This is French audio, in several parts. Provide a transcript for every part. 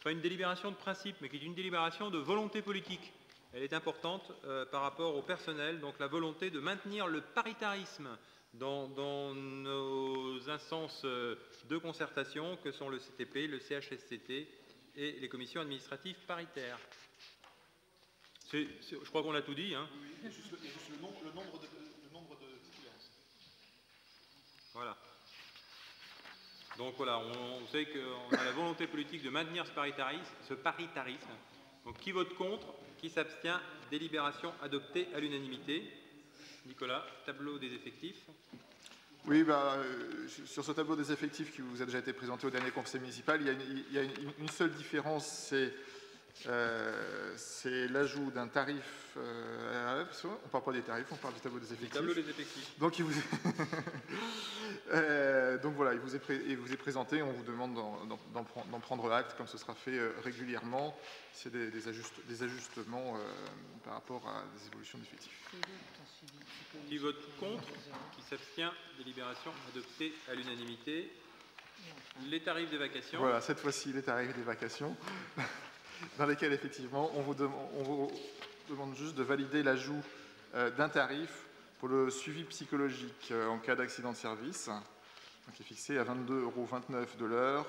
pas une délibération de principe, mais qui est une délibération de volonté politique. Elle est importante par rapport au personnel, donc la volonté de maintenir le paritarisme dans nos instances de concertation, que sont le CTP, le CHSCT et les commissions administratives paritaires. Je crois qu'on a tout dit. Hein. Oui, il y a juste le nombre de titulaires. Voilà. Donc voilà, on sait qu'on a la volonté politique de maintenir ce paritarisme. Donc qui vote contre, qui s'abstient, délibération adoptée à l'unanimité. Nicolas, tableau des effectifs. Oui, sur ce tableau des effectifs qui vous a déjà été présenté au dernier conseil municipal, il y a une seule différence, c'est l'ajout d'un tarif. On ne parle pas des tarifs, on parle du tableau des effectifs. Tableau des effectifs. Donc, donc voilà, il vous est présenté, on vous demande d'en prendre acte, comme ce sera fait régulièrement. C'est des ajustements par rapport à des évolutions d'effectifs. Qui vote contre, qui s'abstient, délibération adoptée à l'unanimité. Les tarifs des vacations. Voilà, cette fois-ci, les tarifs des vacations, dans lesquels, effectivement, on vous demande juste de valider l'ajout d'un tarif pour le suivi psychologique en cas d'accident de service, qui est fixé à 22,29 € de l'heure,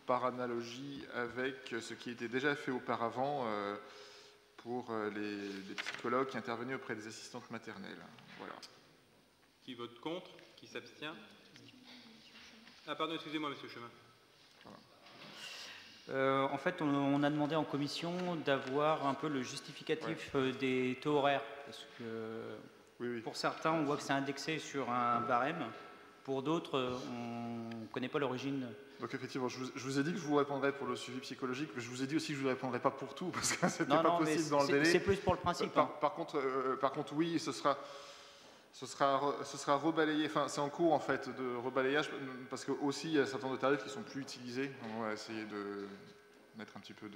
par analogie avec ce qui était déjà fait auparavant pour les psychologues qui intervenaient auprès des assistantes maternelles. Voilà. Qui vote contre, qui s'abstient. Ah pardon, excusez-moi, monsieur Chemin. En fait, on a demandé en commission d'avoir un peu le justificatif des taux horaires, parce que pour certains, on voit que c'est indexé sur un barème, pour d'autres, on ne connaît pas l'origine. Donc effectivement, je vous ai dit que je vous répondrais pour le suivi psychologique, mais je vous ai dit aussi que je ne vous répondrai pas pour tout, parce que ce n'était pas possible dans le délai. C'est plus pour le principe. Par contre, oui, ce sera rebalayé, enfin c'est en cours en fait de rebalayage, parce que aussi il y a un certain nombre de tarifs qui ne sont plus utilisés. On va essayer de mettre un petit peu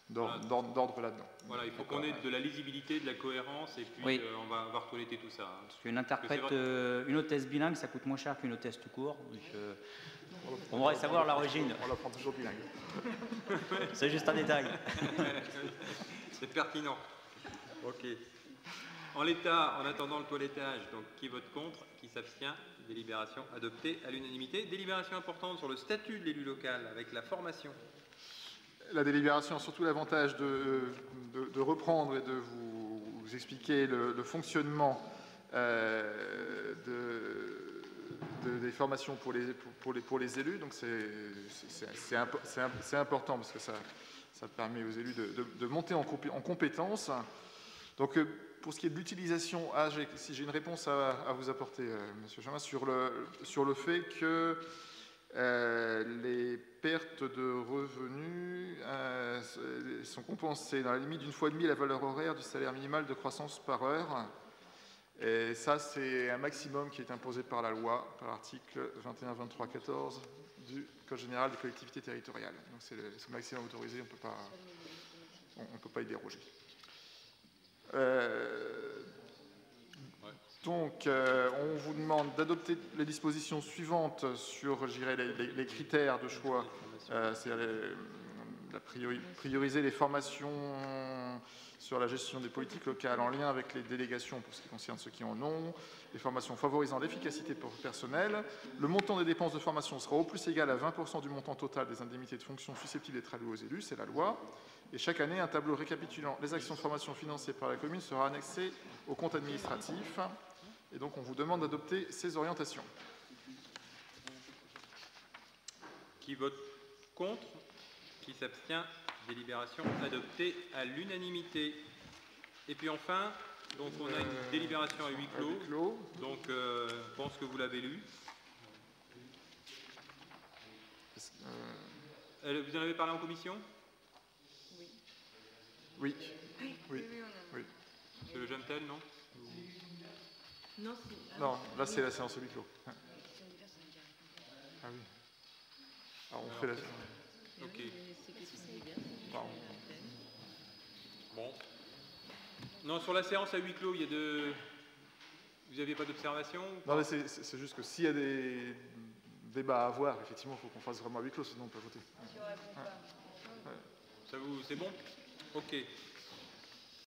d'ordre là-dedans. Voilà, il faut qu'on ait de la lisibilité, de la cohérence, et puis on va retoiletter tout ça. Parce qu'une interprète, une hôtesse bilingue, ça coûte moins cher qu'une hôtesse tout court. Donc, on devrait savoir l'origine. On la prend toujours bilingue. C'est juste un détail. C'est pertinent. Ok. En l'état, en attendant le toilettage, donc qui vote contre, qui s'abstient, délibération adoptée à l'unanimité. Délibération importante sur le statut de l'élu local avec la formation. La délibération a surtout l'avantage de reprendre et de vous expliquer le fonctionnement des formations pour les élus. Donc c'est important parce que ça permet aux élus de monter en compétences. Donc pour ce qui est de l'utilisation, si j'ai une réponse à vous apporter, Monsieur Chemin, sur le fait que les pertes de revenus sont compensées dans la limite d'une fois et demie la valeur horaire du salaire minimal de croissance par heure. Et ça, c'est un maximum qui est imposé par la loi, par l'article 21, 23, 14 du Code général des collectivités territoriales. Donc c'est le maximum autorisé, on ne peut pas y déroger. Donc, on vous demande d'adopter les dispositions suivantes sur, je dirais, les critères de choix. C'est prioriser les formations sur la gestion des politiques locales en lien avec les délégations pour ce qui concerne ceux qui en ont, les formations favorisant l'efficacité pour le personnel. Le montant des dépenses de formation sera au plus égal à 20% du montant total des indemnités de fonction susceptibles d'être allouées aux élus, c'est la loi. Et chaque année, un tableau récapitulant les actions de formation financées par la commune sera annexé au compte administratif. Et donc, on vous demande d'adopter ces orientations. Qui vote contre? Qui s'abstient? Délibération adoptée à l'unanimité. Et puis enfin, donc on a une délibération à huis clos. Donc, je pense que vous l'avez lu. Vous en avez parlé en commission? Oui. C'est le Gemtel, non? Non, là c'est la séance à huis clos. Ah oui. Alors on fait la... Ok. Bon. Non, sur la séance à huis clos, il y a de... Vous n'aviez pas d'observation? Non, mais c'est juste que s'il y a des débats à avoir, effectivement, il faut qu'on fasse vraiment à huis clos, sinon on peut voter. C'est bon? Ok.